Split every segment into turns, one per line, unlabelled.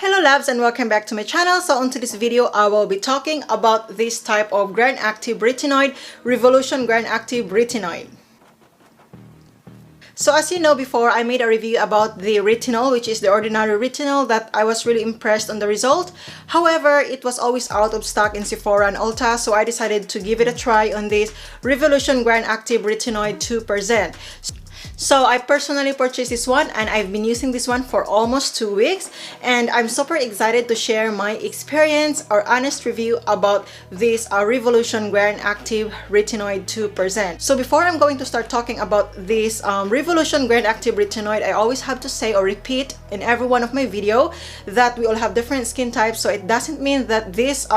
Hello loves and welcome back to my channel. So on this video I will be talking about this type of Grandactive Retinoid, Revolution Grandactive Retinoid. So as you know, before I made a review about the retinol, which is the ordinary retinol, that I was really impressed on the result. However, it was always out of stock in Sephora and Ulta, so I decided to give it a try on this Revolution Grandactive Retinoid 2%. So I personally purchased this one and I've been using this one for almost 2 weeks, and I'm super excited to share my experience or honest review about this Revolution Grandactive Retinoid 2%. So before I'm going to start talking about this Revolution Grandactive Retinoid, I always have to say or repeat in every one of my video that we all have different skin types, so it doesn't mean that this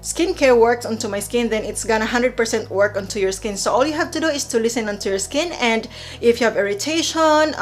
skincare works onto my skin, then it's gonna 100% work onto your skin. So all you have to do is to listen onto your skin, and if you have irritation,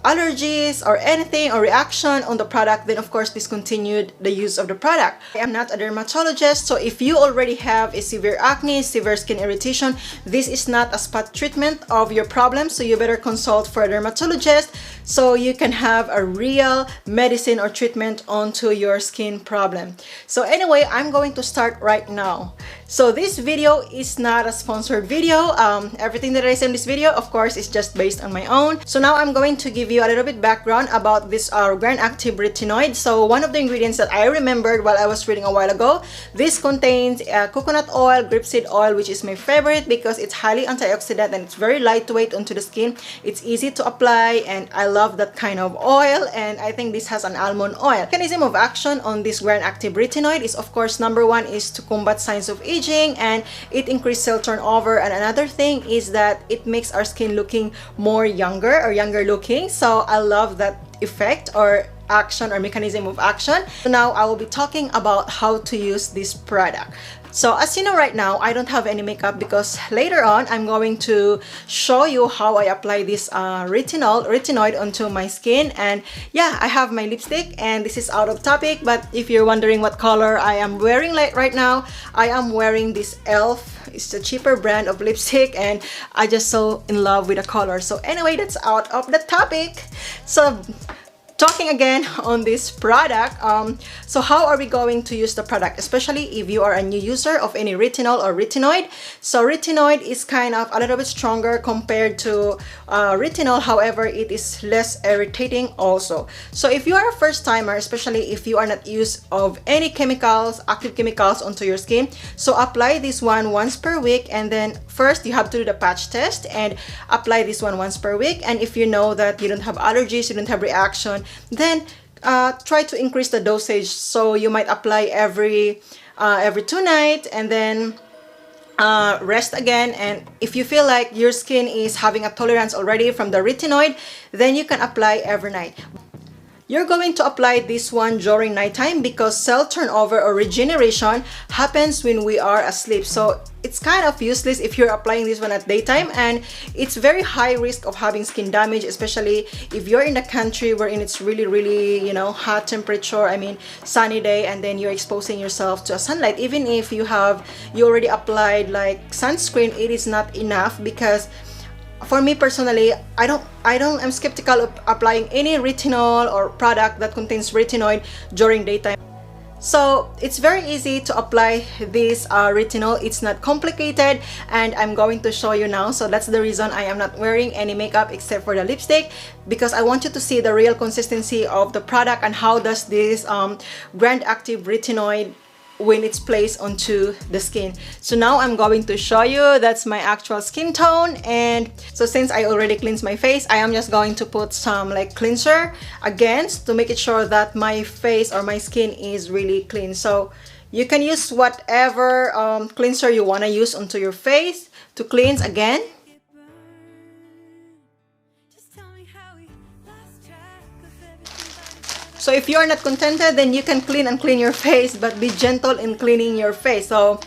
allergies or anything or reaction on the product, then of course discontinue the use of the product. I am not a dermatologist, so if you already have a severe acne, severe skin irritation, this is not a spot treatment of your problem, so you better consult for a dermatologist so you can have a real medicine or treatment onto your skin problem. So anyway, I'm going to start right now. So this video is not a sponsored video. Everything that I say in this video, of course, is just based on my own. So now I'm going to give you a little bit background about this Grandactive Retinoid. So one of the ingredients that I remembered while I was reading a while ago, this contains coconut oil, grapeseed oil, which is my favorite because it's highly antioxidant and it's very lightweight onto the skin. It's easy to apply and I love that kind of oil, and I think this has an almond oil. Mechanism of action on this Grandactive Retinoid is, of course, number one is to combat signs of aging, and it increases cell turnover, and another thing is that it makes our skin looking more younger or younger looking. So I love that effect or action or mechanism of action. So now I will be talking about how to use this product. So as you know, right now I don't have any makeup because later on I'm going to show you how I apply this retinoid onto my skin. And yeah, I have my lipstick, and this is out of topic, but if you're wondering what color I am wearing right now, I am wearing this e.l.f. It's a cheaper brand of lipstick, and I just so in love with the color. So anyway, that's out of the topic. So talking again on this product, so how are we going to use the product, especially if you are a new user of any retinol or retinoid? So retinoid is kind of a little bit stronger compared to retinol, however it is less irritating also. So if you are a first timer, especially if you are not used of any chemicals, active chemicals onto your skin, so apply this one once per week, and then first you have to do the patch test and apply this one once per week. And if you know that you don't have allergies, you don't have reaction, then try to increase the dosage. So you might apply every 2 nights and then rest again. And if you feel like your skin is having a tolerance already from the retinoid, then you can apply every night. You're going to apply this one during nighttime because cell turnover or regeneration happens when we are asleep. So it's kind of useless if you're applying this one at daytime, and it's very high risk of having skin damage, especially if you're in a country wherein it's really, you know, hot temperature, I mean sunny day, and then you're exposing yourself to a sunlight. Even if you already applied like sunscreen, it is not enough because for me personally, I'm skeptical of applying any retinol or product that contains retinoid during daytime. So it's very easy to apply this retinol. It's not complicated, and I'm going to show you now. So that's the reason I am not wearing any makeup except for the lipstick, because I want you to see the real consistency of the product and how does this Grandactive Retinoid when it's placed onto the skin. So now I'm going to show you. That's my actual skin tone. And so since I already cleansed my face, I am just going to put some like cleanser again to make it sure that my face or my skin is really clean. So you can use whatever cleanser you want to use onto your face to cleanse again. So if you are not contented, then you can clean your face, but be gentle in cleaning your face. So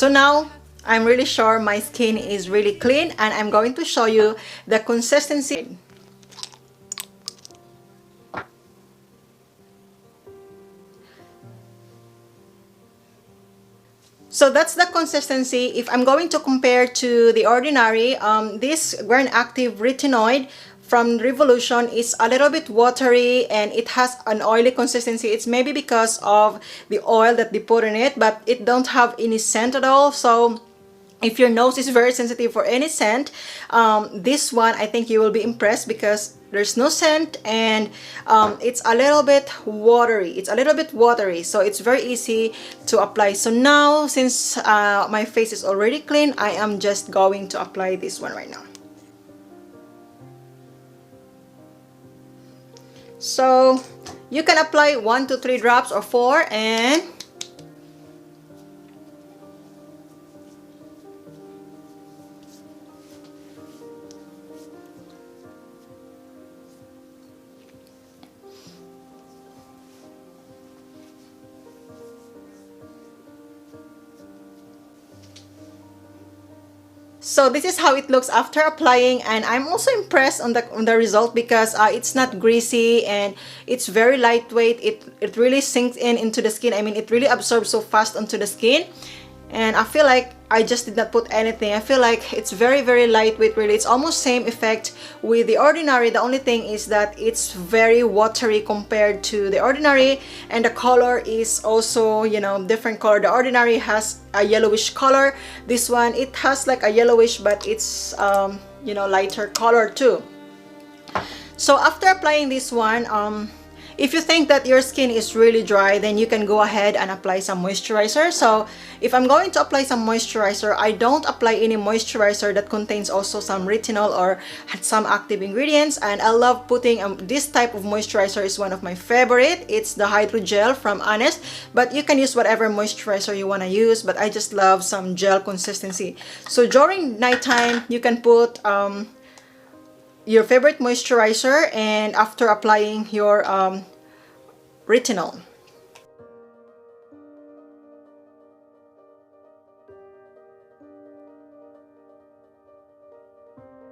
now I'm really sure my skin is really clean, and I'm going to show you the consistency. So that's the consistency. If I'm going to compare to the ordinary, this Grandactive Retinoid from Revolution is a little bit watery and it has an oily consistency. It's maybe because of the oil that they put in it, but it don't have any scent at all. So if your nose is very sensitive for any scent, this one I think you will be impressed because there's no scent and it's a little bit watery. It's a little bit watery, so it's very easy to apply. So now, since my face is already clean, I am just going to apply this one right now. So you can apply 1 to 3 drops or 4, and so this is how it looks after applying, and I'm also impressed on the result because it's not greasy and it's very lightweight. It really sinks into the skin. I mean, it really absorbs so fast onto the skin, and I feel like I just did not put anything. I feel like it's very, very lightweight. Really, it's almost same effect with the ordinary. The only thing is that it's very watery compared to the ordinary, and the color is also, you know, different color. The ordinary has a yellowish color. This one, it has like a yellowish, but it's you know, lighter color too. So after applying this one, if you think that your skin is really dry, then you can go ahead and apply some moisturizer. So if I'm going to apply some moisturizer, I don't apply any moisturizer that contains also some retinol or some active ingredients. And I love putting this type of moisturizer is one of my favorite. It's the hydrogel from Honest, but you can use whatever moisturizer you want to use, but I just love some gel consistency. So during nighttime, you can put your favorite moisturizer, and after applying your retinol.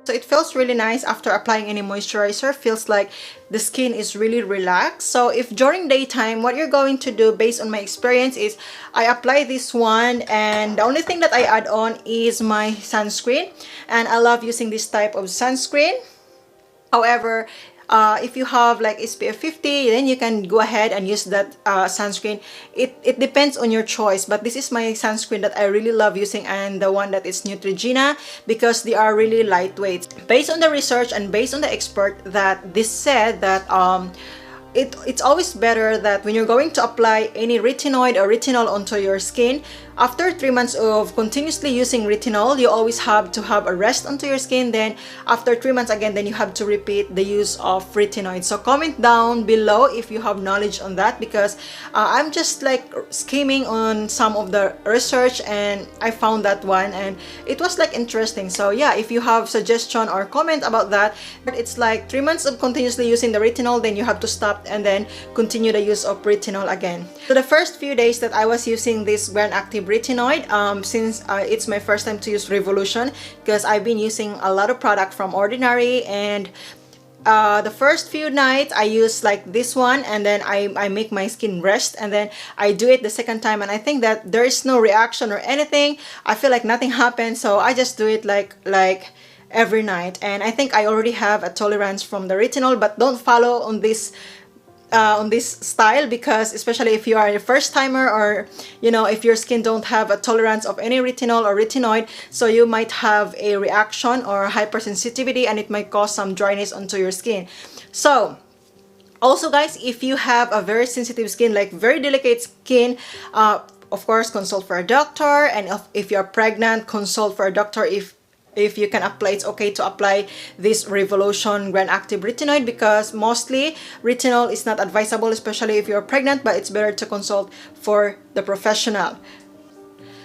So it feels really nice after applying any moisturizer. Feels like the skin is really relaxed. So if during daytime, what you're going to do based on my experience is I apply this one, and the only thing that I add on is my sunscreen, and I love using this type of sunscreen. However, if you have like SPF 50, then you can go ahead and use that sunscreen. It depends on your choice, but this is my sunscreen that I really love using, and the one that is Neutrogena, because they are really lightweight. Based on the research and based on the expert, that this said that it's always better that when you're going to apply any retinoid or retinol onto your skin, after 3 months of continuously using retinol, you always have to have a rest onto your skin. Then after 3 months again, then you have to repeat the use of retinoid. So comment down below if you have knowledge on that, because I'm just like skimming on some of the research and I found that one and it was like interesting. So yeah, if you have suggestion or comment about that, but it's like 3 months of continuously using the retinol, then you have to stop and then continue the use of retinol again. So the first few days that I was using this Grandactive Retinoid, since it's my first time to use Revolution, because I've been using a lot of product from Ordinary, and the first few nights I use like this one, and then I make my skin rest, and then I do it the second time, and I think that there is no reaction or anything. I feel like nothing happened, so I just do it like every night, and I think I already have a tolerance from the retinol. But don't follow on this style, because especially if you are a first timer, or you know, if your skin don't have a tolerance of any retinol or retinoid, so you might have a reaction or hypersensitivity, and it might cause some dryness onto your skin. So also guys, if you have a very sensitive skin, like very delicate skin, of course consult for a doctor, and if you're pregnant, consult for a doctor if you can apply. It's okay to apply this Revolution Grandactive Retinoid, because mostly retinol is not advisable, especially if you're pregnant, but it's better to consult for the professional.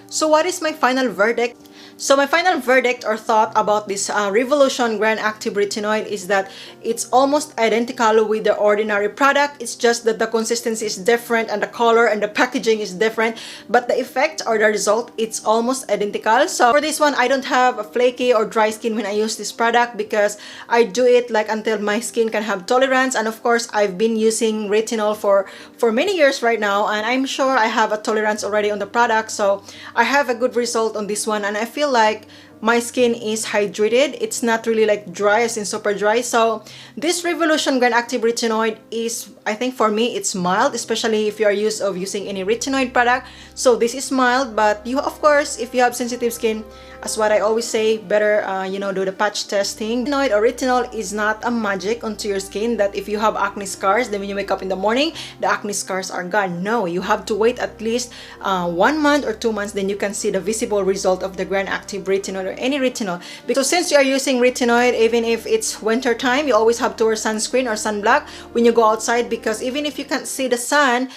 So what is my final verdict? So my final verdict or thought about this Revolution Grandactive Retinoid is that it's almost identical with the ordinary product. It's just that the consistency is different and the color and the packaging is different, but the effect or the result, it's almost identical. So for this one, I don't have a flaky or dry skin when I use this product because I do it like until my skin can have tolerance. And of course, I've been using retinol for many years right now, and I'm sure I have a tolerance already on the product. So I have a good result on this one, and I feel like my skin is hydrated. It's not really like dry as in super dry. So this Revolution Grandactive Retinoid is, I think for me, it's mild, especially if you are used of using any retinoid product. So this is mild, but you, of course, if you have sensitive skin, as what I always say, better you know, do the patch testing. Retinoid or retinol is not a magic onto your skin that if you have acne scars, then when you wake up in the morning, the acne scars are gone. No, you have to wait at least 1 month or 2 months, then you can see the visible result of the Grandactive Retinoid or any retinol. Because since you are using retinoid, even if it's winter time, you always have to wear sunscreen or sunblock when you go outside, because even if you can't see the sun,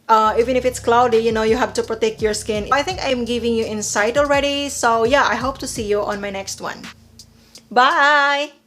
even if it's cloudy, you know, you have to protect your skin. I think I'm giving you insight already. So yeah, I hope to see you on my next one. Bye!